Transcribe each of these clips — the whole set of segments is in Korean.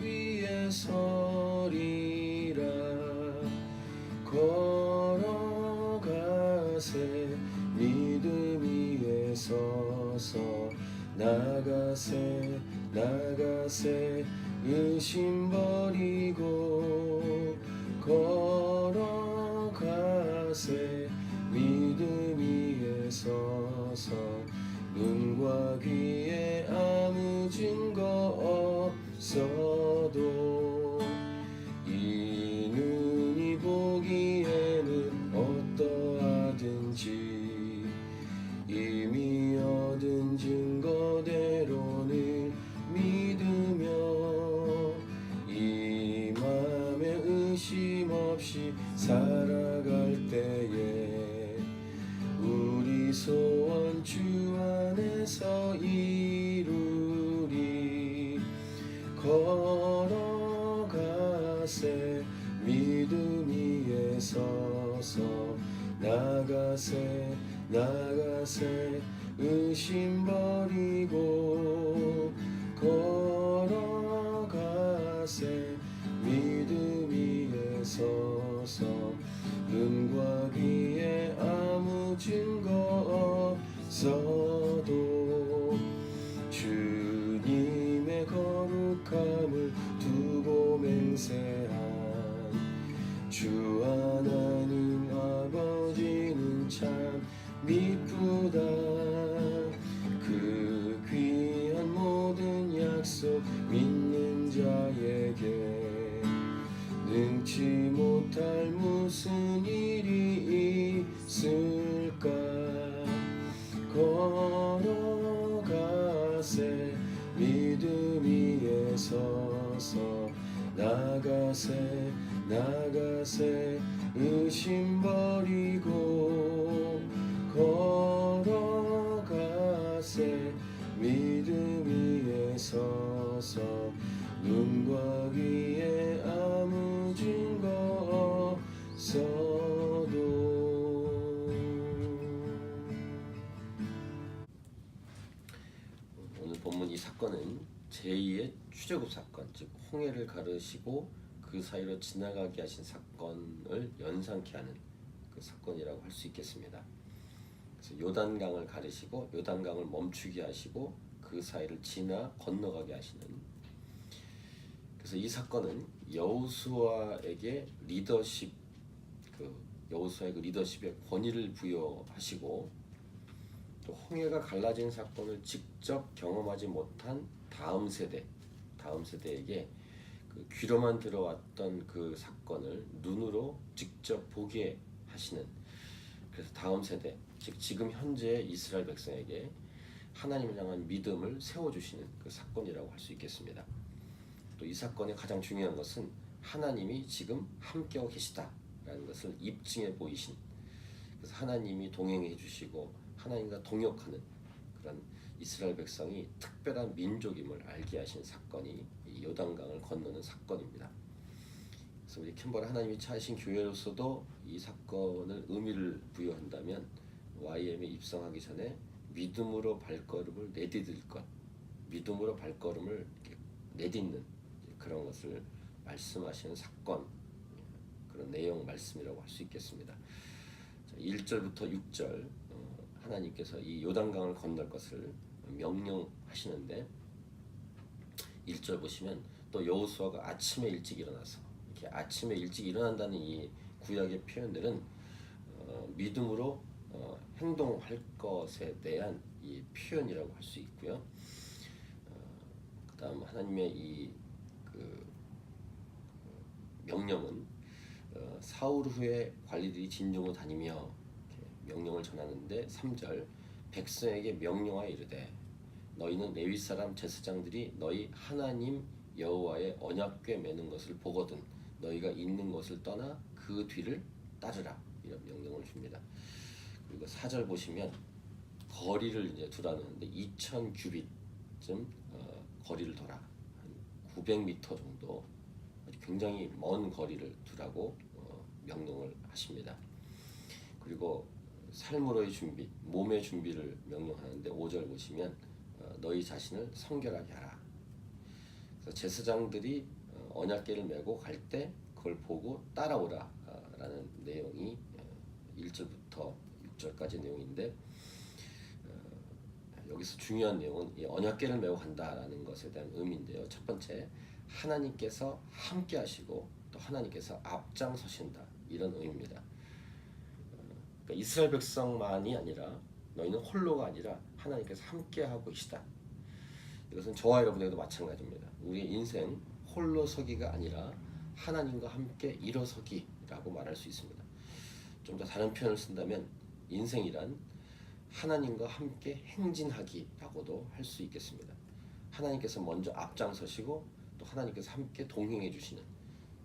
위에 서리라. 걸어가세 믿음 위에 서서 나가세 나가세 의심 버리고 걸어가세 믿음 위에 서서 눈과 귀에 아무 증거 없어도 이 눈이 보기에는 어떠하든지 이미 얻은 증거대로는 믿으며 이 맘에 의심 없이 살아갈 때에 우리 소원 주 안에서 이루리. 걸어가세 믿음 위에 서서 나가세 나가세 의심 버리고 걸어가세 믿음 위에 서서 눈과 귀에 아무 증거 없어도 주님의 거룩함을 두고 맹세한 주 하나님 아버지는 참 미쁘다. 그 귀한 모든 약속 믿는 자에게 능치 못할 무슨 일이 있을까. 걸어가세 믿음 위에 서서 나가세 나가세 의심 버리고 걸어가세 믿음 위에 서서 눈과 귀에 아무 증거 없어도. 오늘 본문 이 사건은 제2의 출애굽 사건, 즉 홍해를 가르시고 그 사이로 지나가게 하신 사건을 연상케 하는 그 사건이라고 할 수 있겠습니다. 그래서 요단강을 가르시고 요단강을 멈추게 하시고 그 사이를 지나 건너가게 하시는, 그래서 이 사건은 여호수아에게 리더십, 여호수아의 리더십의 권위를 부여하시고 또 홍해가 갈라진 사건을 직접 경험하지 못한 다음 세대에게 그 귀로만 들어왔던 그 사건을 눈으로 직접 보게 하시는, 그래서 다음 세대, 즉 지금 현재 이스라엘 백성에게 하나님을 향한 믿음을 세워주시는 그 사건이라고 할 수 있겠습니다. 또 이 사건의 가장 중요한 것은 하나님이 지금 함께하고 계시다라는 것을 입증해 보이신, 그래서 하나님이 동행해 주시고 하나님과 동역하는 그런 이스라엘 백성이 특별한 민족임을 알게 하신 사건이 이 요단강을 건너는 사건입니다. 그래서 우리 캠버를 하나님이 찾으신 교회로서도 이 사건을 의미를 부여한다면 YM에 입성하기 전에 믿음으로 발걸음을 내디딜 것, 믿음으로 발걸음을 내딛는 그런 것을 말씀하시는 사건, 그런 내용 말씀이라고 할 수 있겠습니다. 1절부터 6절 하나님께서 이 요단강을 건널 것을 명령하시는데 1절 보시면 또 여호수아가 아침에 일찍 일어나서, 이렇게 아침에 일찍 일어난다는 이 구약의 표현들은 믿음으로 행동할 것에 대한 이 표현이라고 할 수 있고요. 그다음 하나님의 이 명령은 사울 후에 관리들이 진중으로 다니며 명령을 전하는데 3절 백성에게 명령하여 이르되 너희는 레위 사람 제사장들이 너희 하나님 여호와의 언약궤 매는 것을 보거든 너희가 있는 것을 떠나 그 뒤를 따르라, 이런 명령을 줍니다. 그리고 4절 보시면 거리를 이제 두라는데 2000 규빗쯤 거리를 둬라, 한 900m 정도 굉장히 먼 거리를 두라고 명령을 하십니다. 그리고 삶으로의 준비, 몸의 준비를 명령하는데 5절 보시면 너희 자신을 성결하게 하라. 그래서 제사장들이 언약궤를 메고 갈 때 그걸 보고 따라오라라는 내용이 1절부터 6절까지 내용인데, 여기서 중요한 내용은 이 언약궤를 메고 간다라는 것에 대한 의미인데요. 첫 번째, 하나님께서 함께 하시고 또 하나님께서 앞장서신다, 이런 의미입니다. 그러니까 이스라엘 백성만이 아니라, 너희는 홀로가 아니라 하나님께서 함께 하고 계시다. 이것은 저와 여러분에게도 마찬가지입니다. 우리의 인생 홀로 서기가 아니라 하나님과 함께 일어서기라고 말할 수 있습니다. 좀 더 다른 표현을 쓴다면 인생이란 하나님과 함께 행진하기라고도 할 수 있겠습니다. 하나님께서 먼저 앞장서시고 또 하나님께서 함께 동행해 주시는,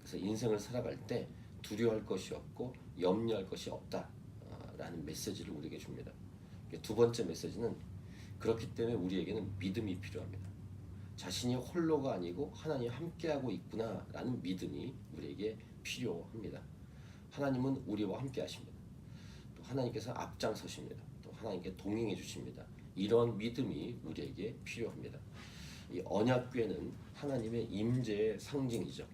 그래서 인생을 살아갈 때 두려워할 것이 없고 염려할 것이 없다라는 메시지를 우리에게 줍니다. 두 번째 메시지는, 그렇기 때문에 우리에게는 믿음이 필요합니다. 자신이 홀로가 아니고 하나님이 함께하고 있구나라는 믿음이 우리에게 필요합니다. 하나님은 우리와 함께 하십니다. 또 하나님께서 앞장서십니다. 또 하나님께 동행해 주십니다. 이런 믿음이 우리에게 필요합니다. 이 언약궤는 하나님의 임재의 상징이죠.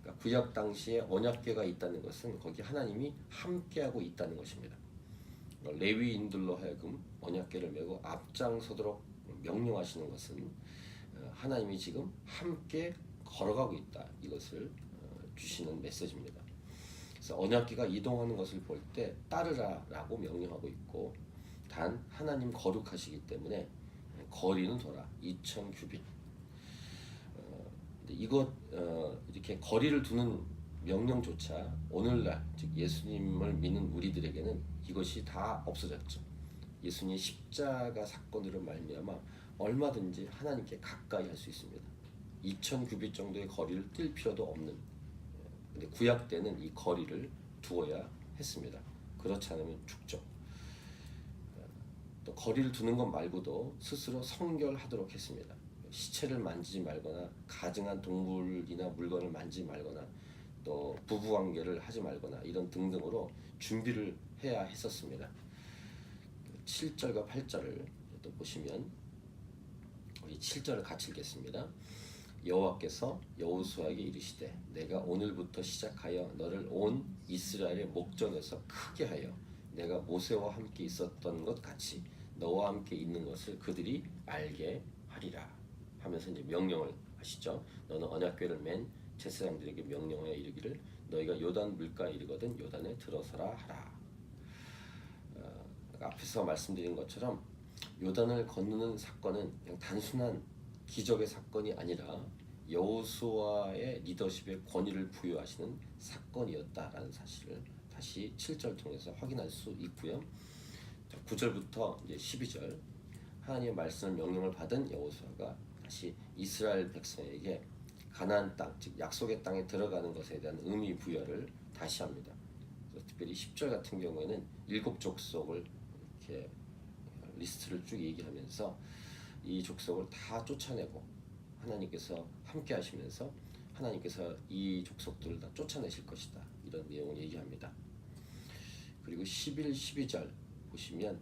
그러니까 구약 당시에 언약궤가 있다는 것은 거기 하나님이 함께하고 있다는 것입니다. 레위인들로 하여금 언약궤를 메고 앞장서도록 명령하시는 것은 하나님이 지금 함께 걸어가고 있다, 이것을 주시는 메시지입니다. 그래서 언약궤가 이동하는 것을 볼 때 따르라라고 명령하고 있고, 단 하나님 거룩하시기 때문에 거리는 돌아 2000규빗. 이것 이렇게 거리를 두는 명령조차 오늘날, 즉 예수님을 믿는 우리들에게는 이것이 다 없어졌죠. 예수님의 십자가 사건으로 말미암아 얼마든지 하나님께 가까이 할 수 있습니다. 2000규빗 정도의 거리를 뛸 필요도 없는, 근데 구약 때는 이 거리를 두어야 했습니다. 그렇지 않으면 죽죠. 또 거리를 두는 것 말고도 스스로 성결하도록 했습니다. 시체를 만지지 말거나 가증한 동물이나 물건을 만지지 말거나 또 부부관계를 하지 말거나 이런 등등으로 준비를 해야 했었습니다. 7절과 8절을 또 보시면, 우리 7절을 같이 읽겠습니다. 여호와께서 여호수아에게 이르시되 내가 오늘부터 시작하여 너를 온 이스라엘의 목전에서 크게 하여 내가 모세와 함께 있었던 것 같이 너와 함께 있는 것을 그들이 알게 하리라 하면서 이제 명령을 하시죠. 너는 언약궤를 맨 제사장들에게 명령하여 이르기를 너희가 요단 물가에 이르거든 요단에 들어서라 하라. 앞에서 말씀드린 것처럼 요단을 건너는 사건은 그냥 단순한 기적의 사건이 아니라 여호수아의 리더십에 권위를 부여하시는 사건이었다라는 사실을 다시 7절 통해서 확인할 수 있고요. 9절부터 이제 12절, 하나님의 말씀을 명령을 받은 여호수아가 다시 이스라엘 백성에게 가나안 땅, 즉 약속의 땅에 들어가는 것에 대한 의미 부여를 다시 합니다. 특별히 10절 같은 경우에는 7족속을 이렇게 리스트를 쭉 얘기하면서 이 족속을 다 쫓아내고 하나님께서 함께 하시면서 하나님께서 이 족속들을 다 쫓아내실 것이다, 이런 내용을 얘기합니다. 그리고 11, 12절 보시면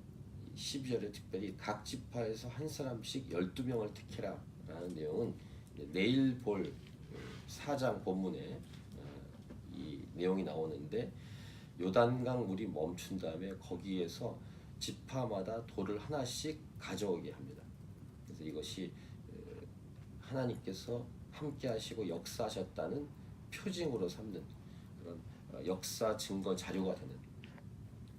12절에 특별히 각 지파에서 한 사람씩 12명을 택해라 라는 내용은 내일 볼 4장 본문에 이 내용이 나오는데, 요단강 물이 멈춘 다음에 거기에서 지파마다 돌을 하나씩 가져오게 합니다. 그래서 이것이 하나님께서 함께 하시고 역사하셨다는 표징으로 삼는 그런 역사 증거 자료가 되는,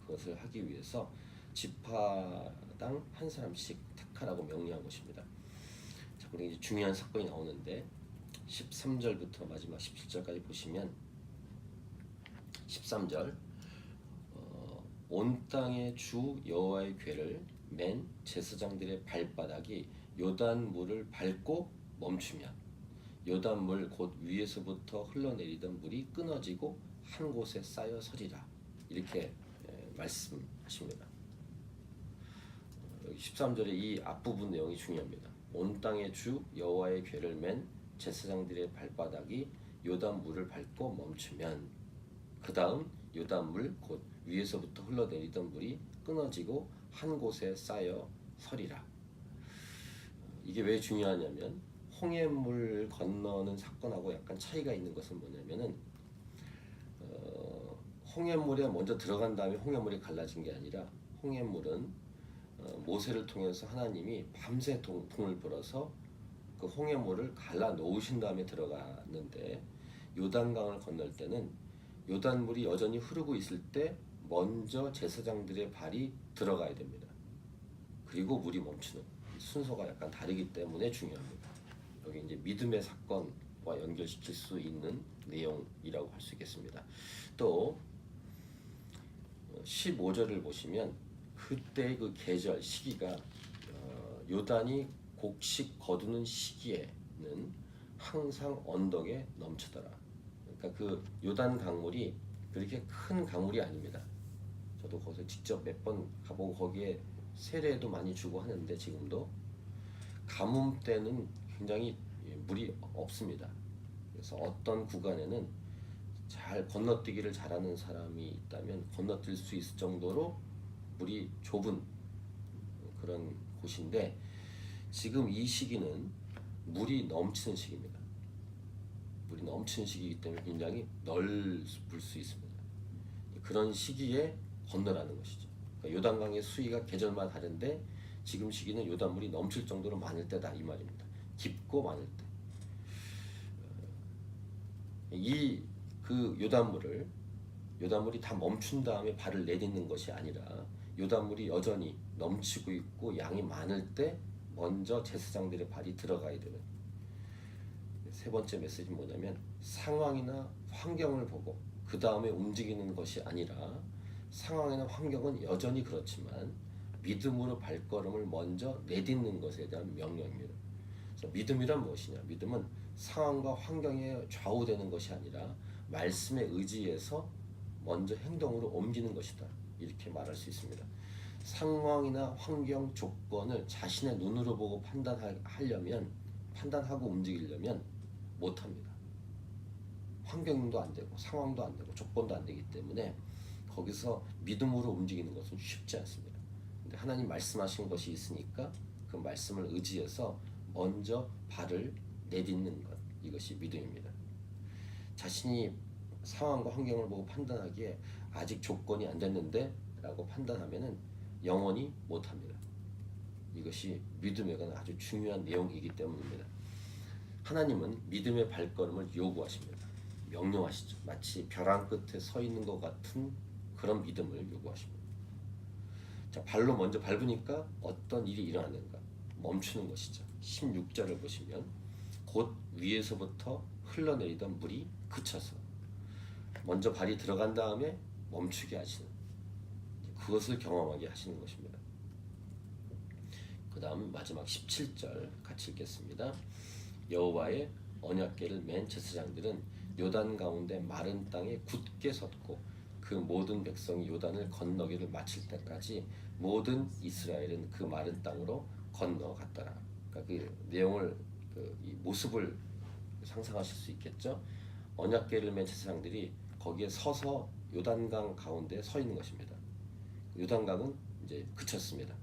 그것을 하기 위해서 지파당 한 사람씩 택하라고 명령한 것입니다. 자, 그리고 이제 중요한 사건이 나오는데 13절부터 마지막 17절까지 보시면, 13절 온 땅의 주 여호와의 궤를 맨 제사장들의 발바닥이 요단 물을 밟고 멈추면 요단 물 곧 위에서부터 흘러내리던 물이 끊어지고 한 곳에 쌓여 서리라, 이렇게 말씀하십니다. 13절의 이 앞부분 내용이 중요합니다. 온 땅의 주 여호와의 궤를 맨 제사장들의 발바닥이 요단 물을 밟고 멈추면, 그 다음 요단 물 곧 위에서부터 흘러내리던 물이 끊어지고 한 곳에 쌓여 서리라. 이게 왜 중요하냐면 홍해물 건너는 사건하고 약간 차이가 있는 것은 뭐냐면은 홍해물에 먼저 들어간 다음에 홍해물이 갈라진 게 아니라 홍해물은 모세를 통해서 하나님이 밤새 동을 불어서 그 홍해물을 갈라 놓으신 다음에 들어갔는데 요단강을 건널 때는 요단물이 여전히 흐르고 있을 때 먼저 제사장들의 발이 들어가야 됩니다. 그리고 물이 멈추는 순서가 약간 다르기 때문에 중요합니다. 여기 이제 믿음의 사건과 연결시킬 수 있는 내용이라고 할 수 있겠습니다. 또 15절을 보시면 그때 그 계절 시기가 요단이 곡식 거두는 시기에는 항상 언덕에 넘치더라. 그러니까 그 요단 강물이 그렇게 큰 강물이 아닙니다. 저도 거기서 직접 몇 번 가보고 거기에 세례도 많이 주고 하는데 지금도 가뭄 때는 굉장히 물이 없습니다. 그래서 어떤 구간에는 잘 건너뛰기를 잘하는 사람이 있다면 건너뛸 수 있을 정도로 물이 좁은 그런 곳인데 지금 이 시기는 물이 넘치는 시기입니다. 물이 넘치는 시기이기 때문에 굉장히 넓을 수 있습니다. 그런 시기에 건너라는 것이죠. 그러니까 요단강의 수위가 계절마다 다른데 지금 시기는 요단물이 넘칠 정도로 많을 때다 이 말입니다. 깊고 많을 때. 이 그 요단물이 다 멈춘 다음에 발을 내딛는 것이 아니라 요단물이 여전히 넘치고 있고 양이 많을 때 먼저 제사장들의 발이 들어가야 되는. 세 번째 메시지는 뭐냐면 상황이나 환경을 보고 그 다음에 움직이는 것이 아니라 상황이나 환경은 여전히 그렇지만 믿음으로 발걸음을 먼저 내딛는 것에 대한 명령입니다. 그래서 믿음이란 무엇이냐? 믿음은 상황과 환경에 좌우되는 것이 아니라 말씀에 의지해서 먼저 행동으로 옮기는 것이다. 이렇게 말할 수 있습니다. 상황이나 환경 조건을 자신의 눈으로 보고 판단하고 움직이려면 못합니다. 환경도 안 되고 상황도 안 되고 조건도 안 되기 때문에 거기서 믿음으로 움직이는 것은 쉽지 않습니다. 근데 하나님 말씀하신 것이 있으니까 그 말씀을 의지해서 먼저 발을 내딛는 것, 이것이 믿음입니다. 자신이 상황과 환경을 보고 판단하기에 아직 조건이 안 됐는데 라고 판단하면은 영원히 못합니다. 이것이 믿음에 관한 아주 중요한 내용이기 때문입니다. 하나님은 믿음의 발걸음을 요구하십니다. 명령하시죠. 마치 벼랑 끝에 서 있는 것 같은 그런 믿음을 요구하십니다. 자, 발로 먼저 밟으니까 어떤 일이 일어나는가? 멈추는 것이죠. 16절을 보시면 곧 위에서부터 흘러내리던 물이 그쳐서 먼저 발이 들어간 다음에 멈추게 하시는, 그것을 경험하게 하시는 것입니다. 그 다음 마지막 17절 같이 읽겠습니다. 여호와의 언약궤를 맨 제사장들은 요단 가운데 마른 땅에 굳게 섰고 그 모든 백성이 요단을 건너기를 마칠 때까지 모든 이스라엘은 그 마른 땅으로 건너갔더라. 그러니까 그 내용을 이 모습을 상상하실 수 있겠죠. 언약궤를 맨 제사장들이 거기에 서서 요단강 가운데 서 있는 것입니다. 요단강은 이제 그쳤습니다.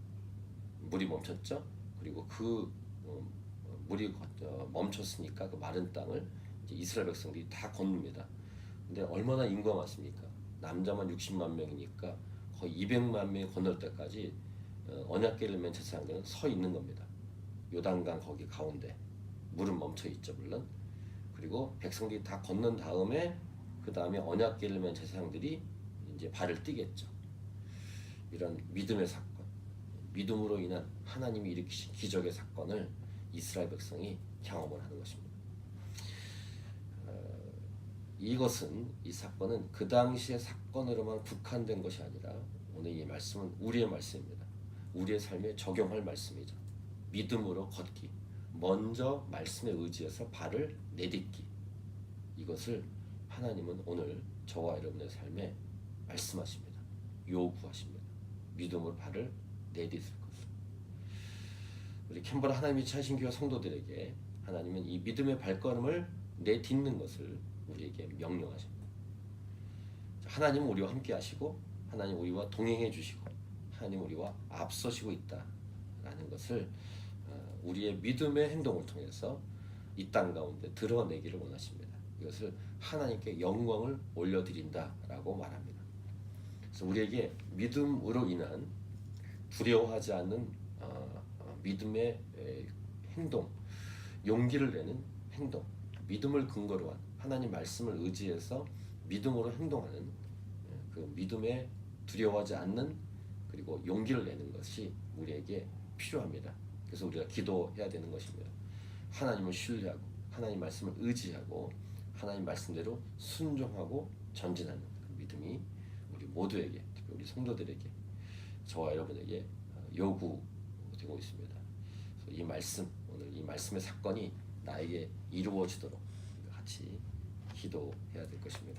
물이 멈췄죠. 그리고 그 물이 멈췄으니까 그 마른 땅을 이제 이스라엘 백성들이 다 건넙니다. 근데 얼마나 인구가 많습니까? 남자만 60만 명이니까 거의 200만 명이 건널 때까지 언약궤를 맨 제사장들은 서 있는 겁니다. 요단강 거기 가운데 물은 멈춰 있죠 물론. 그리고 백성들이 다 건넌 다음에 그 다음에 언약궤를 맨 제사장들이 이제 발을 띄겠죠. 이런 믿음의 사건, 믿음으로 인한 하나님이 일으키신 기적의 사건을 이스라엘 백성이 경험을 하는 것입니다. 이 사건은 그 당시의 사건으로만 국한된 것이 아니라 오늘 이 말씀은 우리의 말씀입니다. 우리의 삶에 적용할 말씀이죠. 믿음으로 걷기, 먼저 말씀에 의지해서 발을 내딛기, 이것을 하나님은 오늘 저와 여러분의 삶에 말씀하십니다. 요구하십니다. 믿음으로 발을 내딛을 것을. 우리 캔버라 하나님이 차신 교회 성도들에게 하나님은 이 믿음의 발걸음을 내딛는 것을 우리에게 명령하십니다. 하나님은 우리와 함께 하시고 하나님 우리와 동행해 주시고 하나님 우리와 앞서시고 있다라는 것을 우리의 믿음의 행동을 통해서 이 땅 가운데 드러내기를 원하십니다. 이것을 하나님께 영광을 올려드린다라고 말합니다. 그래서 우리에게 믿음으로 인한 두려워하지 않는 믿음의 행동, 용기를 내는 행동, 믿음을 근거로 한 하나님 말씀을 의지해서 믿음으로 행동하는 그 믿음에 두려워하지 않는 그리고 용기를 내는 것이 우리에게 필요합니다. 그래서 우리가 기도해야 되는 것입니다. 하나님을 신뢰하고 하나님 말씀을 의지하고 하나님 말씀대로 순종하고 전진하는 그 믿음이 우리 모두에게, 특히 우리 성도들에게, 저와 여러분에게 요구되고 있습니다. 그래서 이 말씀, 오늘 이 말씀의 사건이 나에게 이루어지도록 같이 기도해야 될 것입니다.